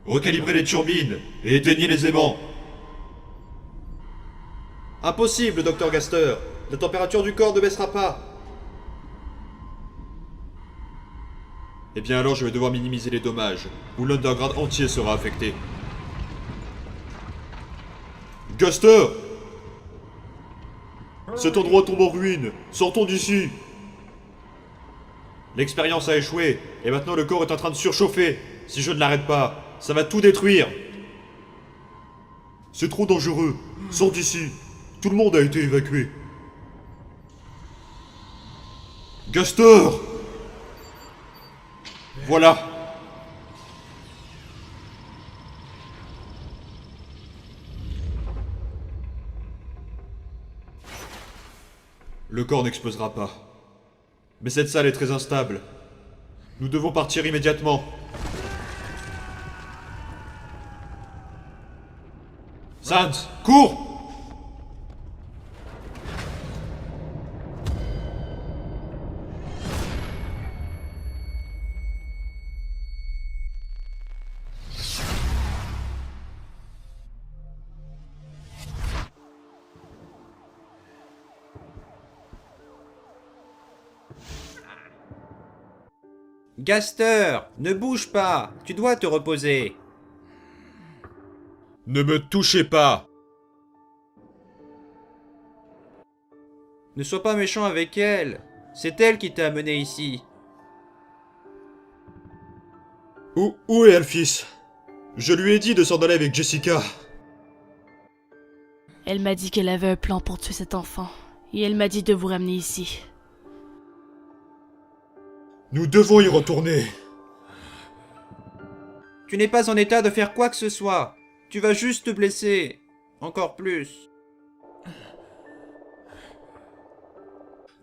Recalibrez les turbines et éteignez les aimants. Impossible, docteur Gaster. La température du corps ne baissera pas. Eh bien alors je vais devoir minimiser les dommages, ou l'underground entier sera affecté. Gaster! Cet endroit tombe en ruine. Sortons d'ici. L'expérience a échoué, et maintenant le corps est en train de surchauffer. Si je ne l'arrête pas, ça va tout détruire. C'est trop dangereux. Sors d'ici. Tout le monde a été évacué. Gaster! Voilà. Le corps n'explosera pas. Mais cette salle est très instable. Nous devons partir immédiatement. Sans, cours! Gaster, ne bouge pas, tu dois te reposer. Ne me touchez pas! Ne sois pas méchant avec elle, c'est elle qui t'a amené ici. Où est Alphys? Je lui ai dit de s'en aller avec Jessica. Elle m'a dit qu'elle avait un plan pour tuer cet enfant. Et elle m'a dit de vous ramener ici. Nous devons y retourner. Tu n'es pas en état de faire quoi que ce soit. Tu vas juste te blesser. Encore plus.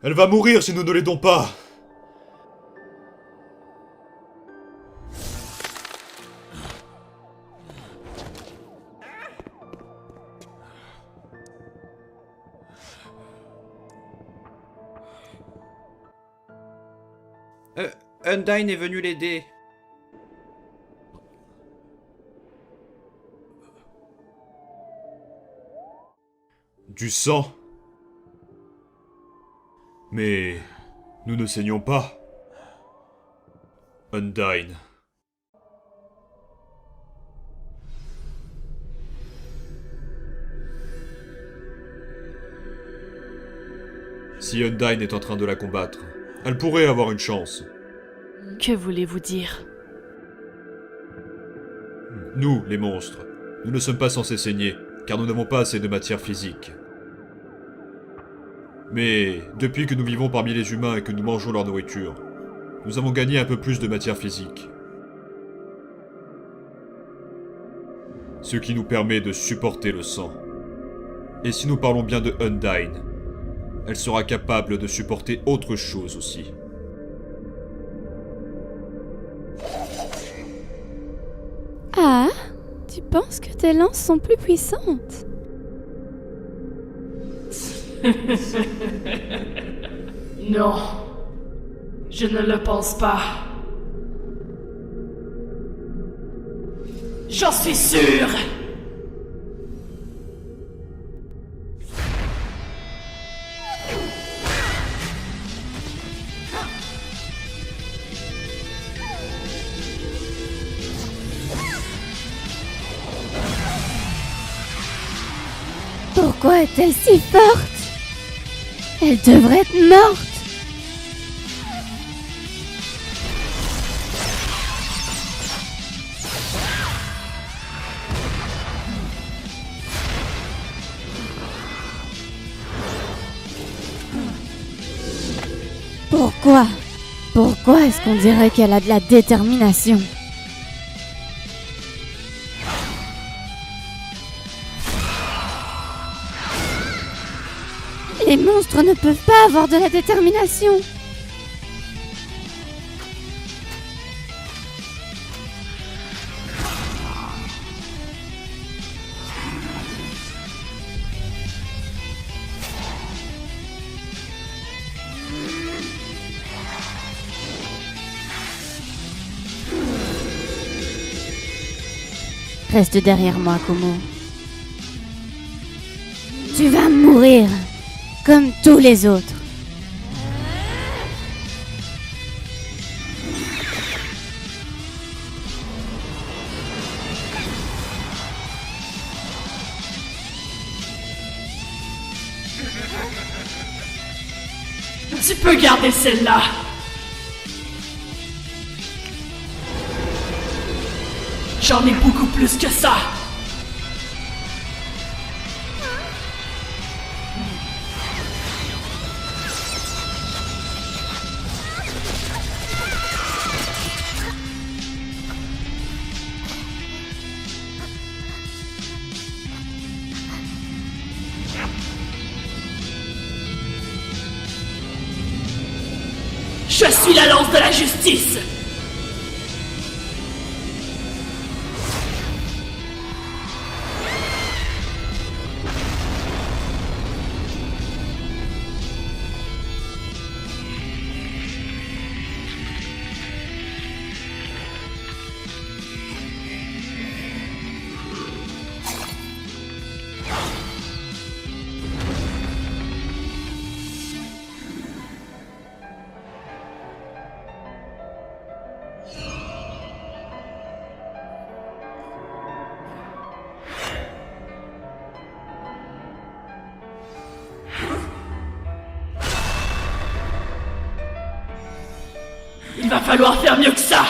Elle va mourir si nous ne l'aidons pas. Undyne est venu l'aider. Du sang. Mais nous ne saignons pas. Undyne. Si Undyne est en train de la combattre, elle pourrait avoir une chance. Que voulez-vous dire? Nous, les monstres, nous ne sommes pas censés saigner, car nous n'avons pas assez de matière physique. Mais depuis que nous vivons parmi les humains et que nous mangeons leur nourriture, nous avons gagné un peu plus de matière physique. Ce qui nous permet de supporter le sang. Et si nous parlons bien de Undyne, elle sera capable de supporter autre chose aussi. Ah, tu penses que tes lances sont plus puissantes? Non. Je ne le pense pas. J'en suis sûre. Pourquoi est-elle si forte? Elle devrait être morte. Pourquoi? Pourquoi est-ce qu'on dirait qu'elle a de la détermination? Les monstres ne peuvent pas avoir de la détermination. Reste derrière moi, Como. Tu vas mourir, comme tous les autres. Tu peux garder celle-là. J'en ai beaucoup plus que ça. Je suis la lance de la justice. Il va falloir faire mieux que ça.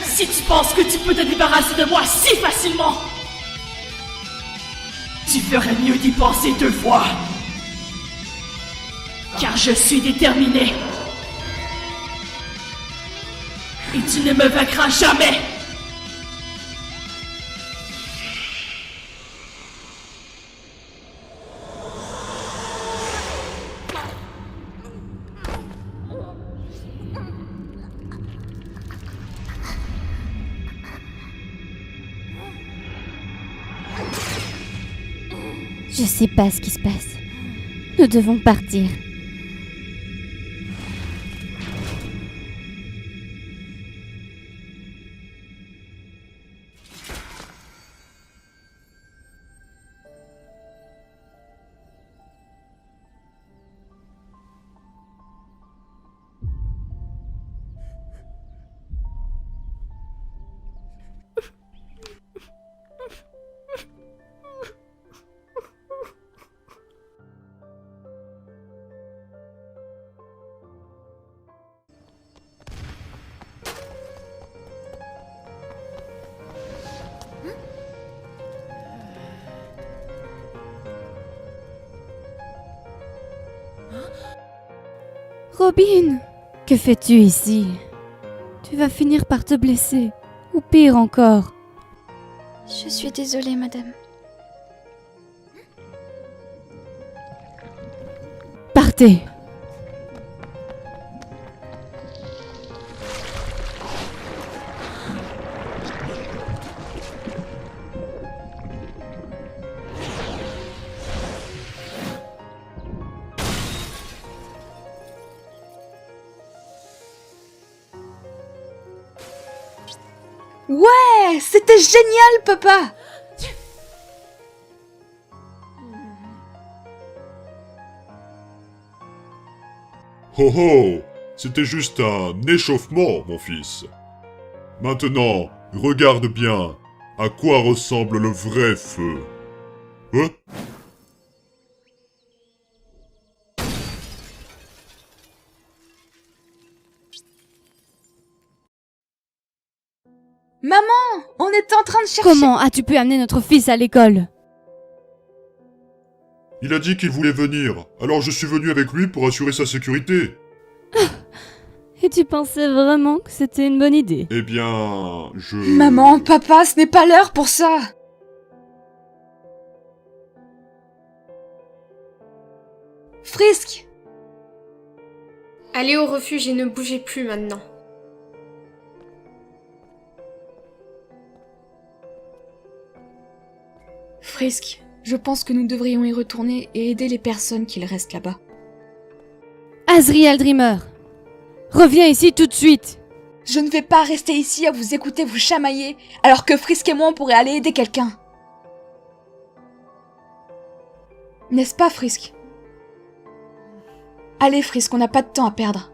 Si tu penses que tu peux te débarrasser de moi si facilement, tu ferais mieux d'y penser 2 fois. Car je suis déterminé. Et tu ne me vaincras jamais. Je sais pas ce qui se passe. Nous devons partir. Robin, que fais-tu ici? Tu vas finir par te blesser, ou pire encore. Je suis désolée, madame. Partez! Ouais, c'était génial, papa! Oh oh, c'était juste un échauffement, mon fils. Maintenant, regarde bien à quoi ressemble le vrai feu. Hein? Maman, on est en train de chercher... Comment as-tu pu amener notre fils à l'école? Il a dit qu'il voulait venir, alors je suis venu avec lui pour assurer sa sécurité. Et tu pensais vraiment que c'était une bonne idée? Eh bien, je... Maman, papa, ce n'est pas l'heure pour ça. Frisk! Allez au refuge et ne bougez plus maintenant. Frisk, je pense que nous devrions y retourner et aider les personnes qui restent là-bas. Azriel Dreamer, reviens ici tout de suite. Je ne vais pas rester ici à vous écouter vous chamailler, alors que Frisk et moi on pourrait aller aider quelqu'un. N'est-ce pas, Frisk? Allez, Frisk, on n'a pas de temps à perdre.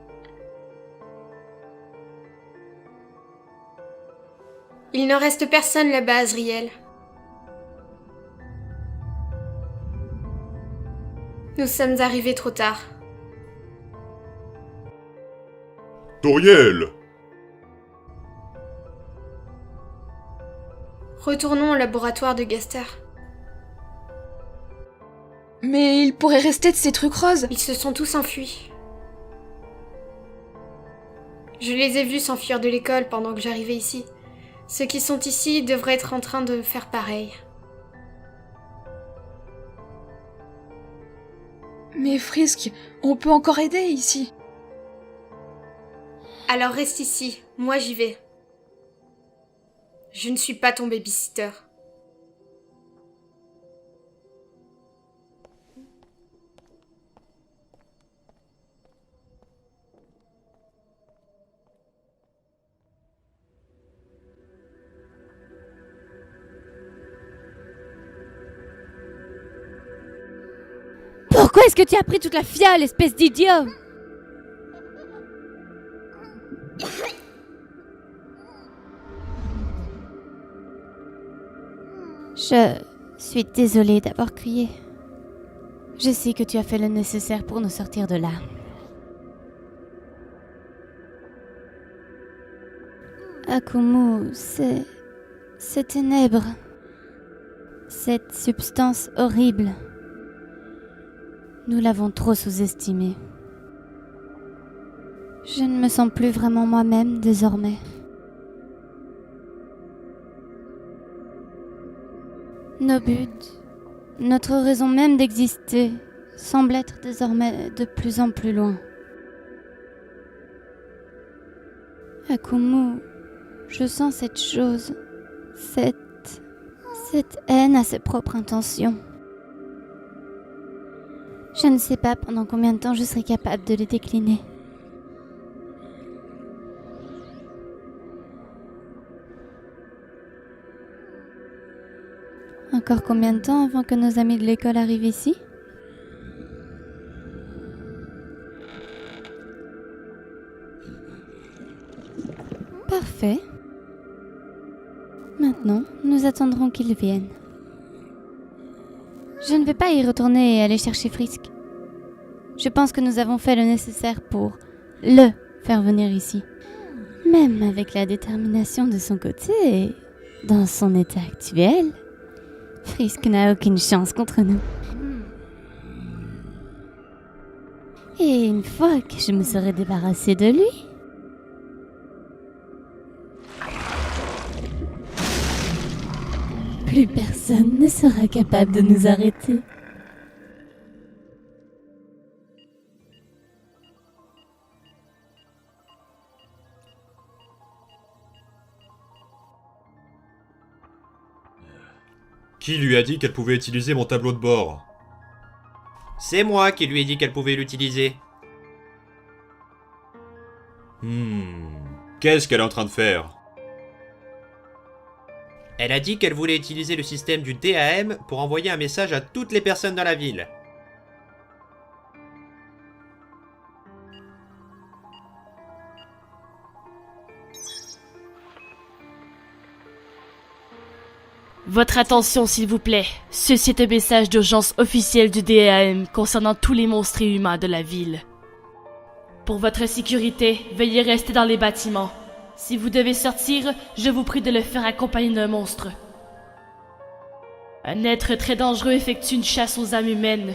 Il ne reste personne là-bas, Azriel. Nous sommes arrivés trop tard. Toriel! Retournons au laboratoire de Gaster. Mais il pourrait rester de ces trucs roses. Ils se sont tous enfuis. Je les ai vus s'enfuir de l'école pendant que j'arrivais ici. Ceux qui sont ici devraient être en train de faire pareil. Mais Frisk, on peut encore aider ici. Alors reste ici, moi j'y vais. Je ne suis pas ton babysitter. Pourquoi est-ce que tu as pris toute la fiole, espèce d'idiot? Je suis désolée d'avoir crié. Je sais que tu as fait le nécessaire pour nous sortir de là. Akumu, ces ténèbres. Cette substance horrible. Nous l'avons trop sous-estimée. Je ne me sens plus vraiment moi-même désormais. Nos buts, notre raison même d'exister, semblent être désormais de plus en plus loin. Akumu, je sens cette chose, cette haine à ses propres intentions. Je ne sais pas pendant combien de temps je serai capable de les décliner. Encore combien de temps avant que nos amis de l'école arrivent ici? Parfait. Maintenant, nous attendrons qu'ils viennent. Je ne vais pas y retourner et aller chercher Frisk. Je pense que nous avons fait le nécessaire pour le faire venir ici. Même avec la détermination de son côté, dans son état actuel, Frisk n'a aucune chance contre nous. Et une fois que je me serai débarrassée de lui... plus personne ne sera capable de nous arrêter. Qui lui a dit qu'elle pouvait utiliser mon tableau de bord? C'est moi qui lui ai dit qu'elle pouvait l'utiliser. Qu'est-ce qu'elle est en train de faire? Elle a dit qu'elle voulait utiliser le système du DAM pour envoyer un message à toutes les personnes dans la ville. Votre attention, s'il vous plaît. Ceci est un message d'urgence officiel du DAM concernant tous les monstres humains de la ville. Pour votre sécurité, veuillez rester dans les bâtiments. Si vous devez sortir, je vous prie de le faire accompagner d'un monstre. Un être très dangereux effectue une chasse aux âmes humaines.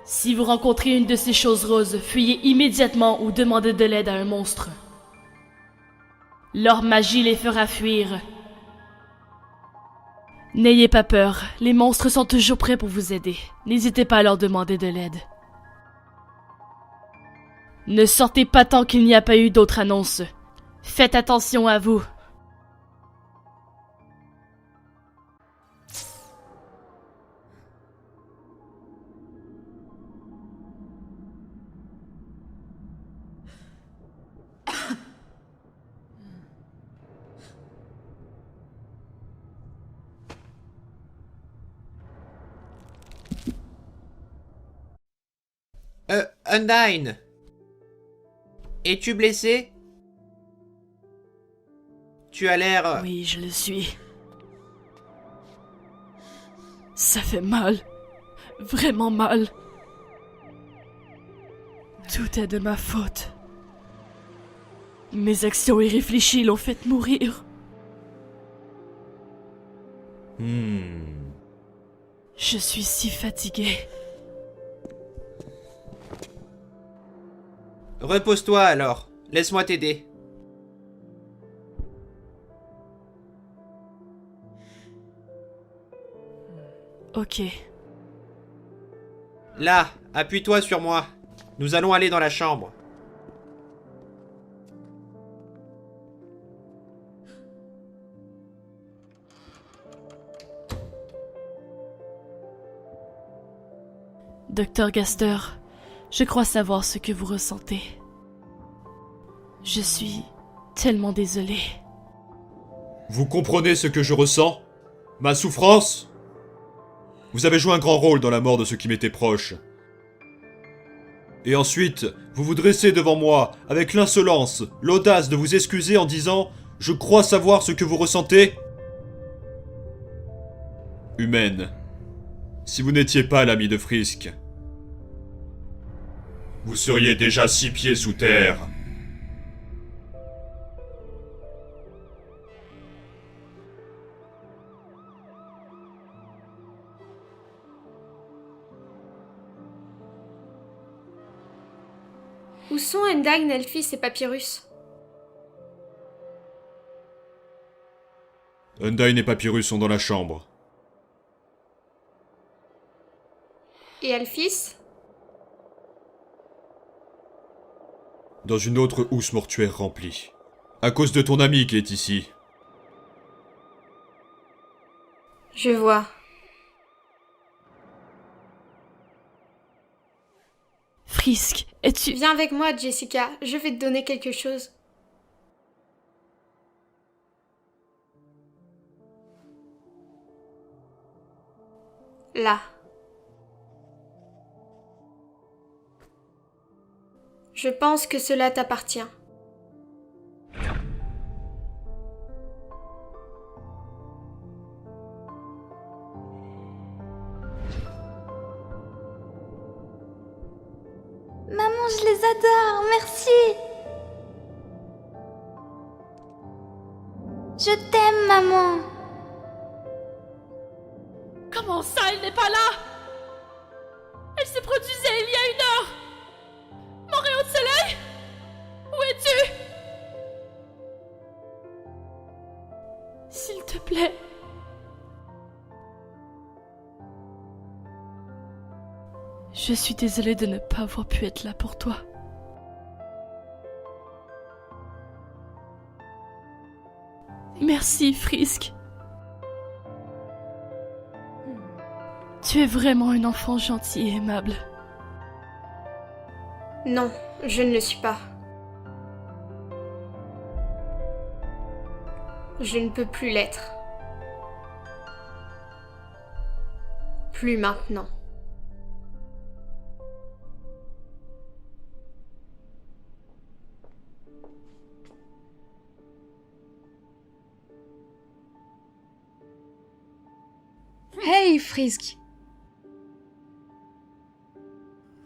Si vous rencontrez une de ces choses roses, fuyez immédiatement ou demandez de l'aide à un monstre. Leur magie les fera fuir. N'ayez pas peur, les monstres sont toujours prêts pour vous aider. N'hésitez pas à leur demander de l'aide. Ne sortez pas tant qu'il n'y a pas eu d'autres annonces. Faites attention à vous. Undyne! Es-tu blessé? Tu as l'air... Oui, je le suis. Ça fait mal. Vraiment mal. Tout est de ma faute. Mes actions irréfléchies l'ont fait mourir. Je suis si fatiguée. Repose-toi alors. Laisse-moi t'aider. Ok. Là, appuie-toi sur moi. Nous allons aller dans la chambre. Docteur Gaster, je crois savoir ce que vous ressentez. Je suis tellement désolée. Vous comprenez ce que je ressens? Ma souffrance? Vous avez joué un grand rôle dans la mort de ceux qui m'étaient proches. Et ensuite, vous vous dressez devant moi avec l'insolence, l'audace de vous excuser en disant « Je crois savoir ce que vous ressentez ». Humaine, si vous n'étiez pas l'ami de Frisk, vous seriez déjà 6 pieds sous terre. Où sont Undyne, Elphys et Papyrus? Undyne et Papyrus sont dans la chambre. Et Elphys? Dans une autre housse mortuaire remplie. À cause de ton ami qui est ici. Je vois. Frisk, es-tu... Viens avec moi, Jessica. Je vais te donner quelque chose. Là. Je pense que cela t'appartient. Maman, je les adore, merci. Je t'aime, maman. Comment ça, elle n'est pas là? Elle se produisait il y a 1 heure. Mon rayon de soleil? Où es-tu? S'il te plaît. Je suis désolée de ne pas avoir pu être là pour toi. Merci, Frisk. Tu es vraiment un enfant gentil et aimable. Non, je ne le suis pas. Je ne peux plus l'être. Plus maintenant. Hey, Frisk.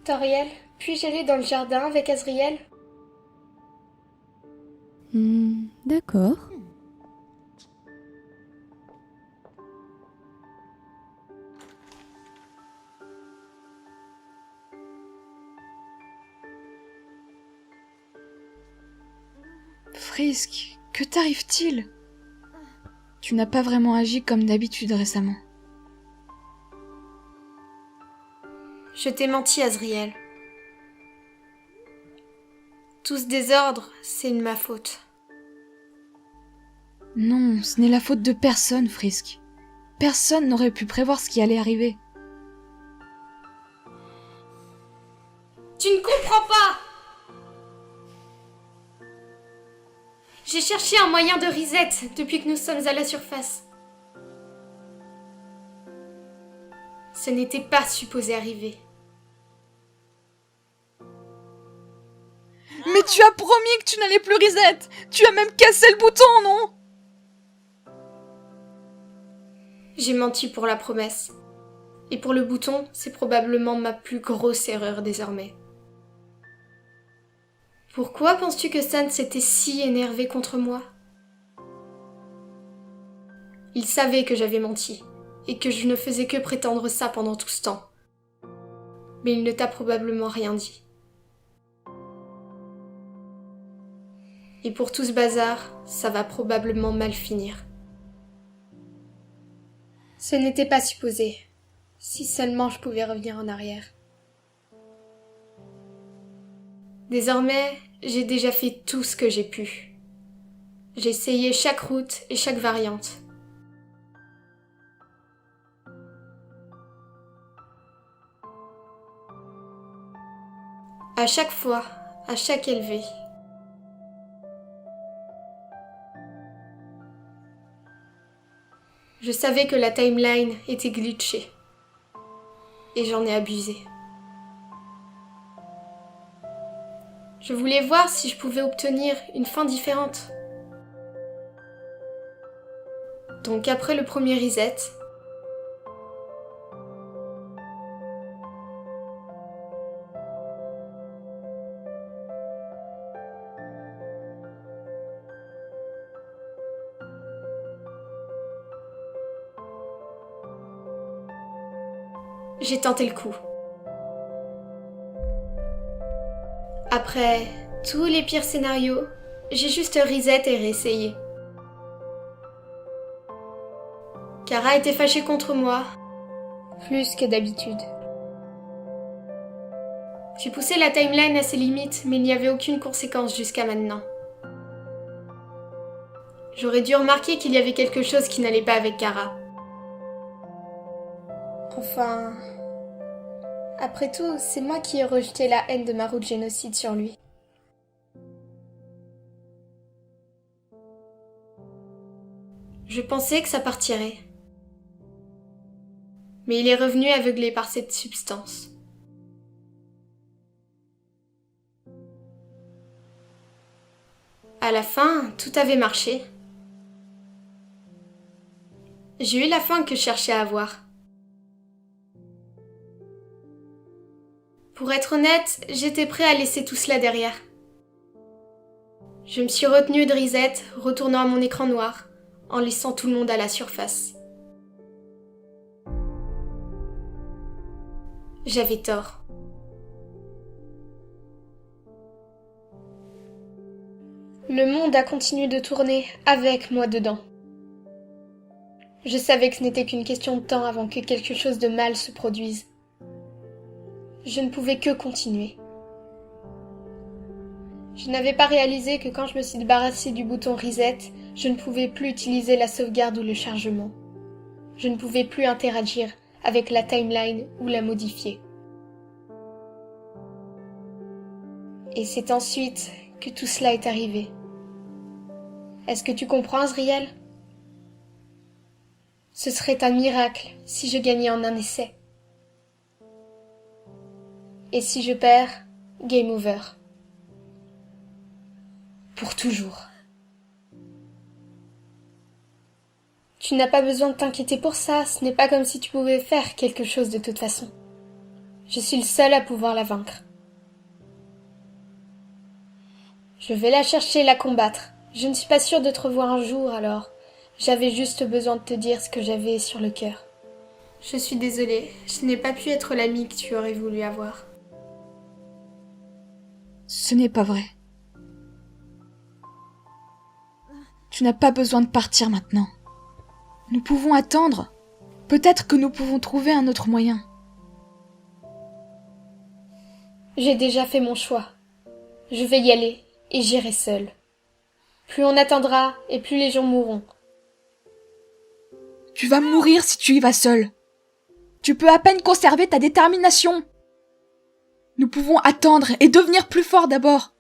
Toriel, puis-je aller dans le jardin avec Azriel? D'accord. Frisk, que t'arrive-t-il? Tu n'as pas vraiment agi comme d'habitude récemment. Je t'ai menti, Azriel. Tout ce désordre, c'est de ma faute. Non, ce n'est la faute de personne, Frisk. Personne n'aurait pu prévoir ce qui allait arriver. Tu ne comprends pas! J'ai cherché un moyen de reset depuis que nous sommes à la surface. Ce n'était pas supposé arriver. Mais tu as promis que tu n'allais plus reset! Tu as même cassé le bouton, non? J'ai menti pour la promesse. Et pour le bouton, c'est probablement ma plus grosse erreur désormais. Pourquoi penses-tu que Stan s'était si énervé contre moi? Il savait que j'avais menti, et que je ne faisais que prétendre ça pendant tout ce temps. Mais il ne t'a probablement rien dit. Et pour tout ce bazar, ça va probablement mal finir. Ce n'était pas supposé. Si seulement je pouvais revenir en arrière. Désormais, j'ai déjà fait tout ce que j'ai pu. J'ai essayé chaque route et chaque variante. À chaque fois, à chaque élevé. Je savais que la timeline était glitchée. Et j'en ai abusé. Je voulais voir si je pouvais obtenir une fin différente. Donc après le premier reset, j'ai tenté le coup. Après tous les pires scénarios, j'ai juste reset et réessayé. Kara était fâchée contre moi, plus que d'habitude. J'ai poussé la timeline à ses limites, mais il n'y avait aucune conséquence jusqu'à maintenant. J'aurais dû remarquer qu'il y avait quelque chose qui n'allait pas avec Kara. Enfin... Après tout, c'est moi qui ai rejeté la haine de Maru de génocide sur lui. Je pensais que ça partirait. Mais il est revenu aveuglé par cette substance. À la fin, tout avait marché. J'ai eu la fin que je cherchais à avoir. Pour être honnête, j'étais prêt à laisser tout cela derrière. Je me suis retenue de reset, retournant à mon écran noir, en laissant tout le monde à la surface. J'avais tort. Le monde a continué de tourner avec moi dedans. Je savais que ce n'était qu'une question de temps avant que quelque chose de mal se produise. Je ne pouvais que continuer. Je n'avais pas réalisé que quand je me suis débarrassée du bouton reset, je ne pouvais plus utiliser la sauvegarde ou le chargement. Je ne pouvais plus interagir avec la timeline ou la modifier. Et c'est ensuite que tout cela est arrivé. Est-ce que tu comprends, Azriel? Ce serait un miracle si je gagnais en un essai. Et si je perds, game over. Pour toujours. Tu n'as pas besoin de t'inquiéter pour ça, ce n'est pas comme si tu pouvais faire quelque chose de toute façon. Je suis le seul à pouvoir la vaincre. Je vais la chercher et la combattre, Je ne suis pas sûre de te revoir un jour, alors j'avais juste besoin de te dire ce que j'avais sur le cœur. Je suis désolée, je n'ai pas pu être l'amie que tu aurais voulu avoir. Ce n'est pas vrai. Tu n'as pas besoin de partir maintenant. Nous pouvons attendre. Peut-être que nous pouvons trouver un autre moyen. J'ai déjà fait mon choix. Je vais y aller, et j'irai seule. Plus on attendra, et plus les gens mourront. Tu vas mourir si tu y vas seul. Tu peux à peine conserver ta détermination. Nous pouvons attendre et devenir plus forts d'abord.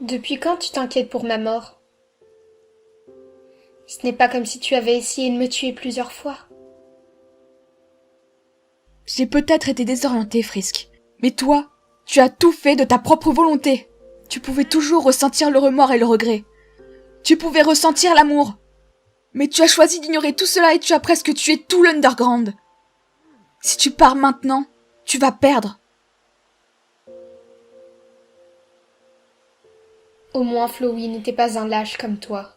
Depuis quand tu t'inquiètes pour ma mort? Ce n'est pas comme si tu avais essayé de me tuer plusieurs fois. J'ai peut-être été désorientée, Frisk. Mais toi, tu as tout fait de ta propre volonté. Tu pouvais toujours ressentir le remords et le regret. Tu pouvais ressentir l'amour. Mais tu as choisi d'ignorer tout cela et tu as presque tué tout l'Underground. Si tu pars maintenant, tu vas perdre. Au moins Flowey n'était pas un lâche comme toi.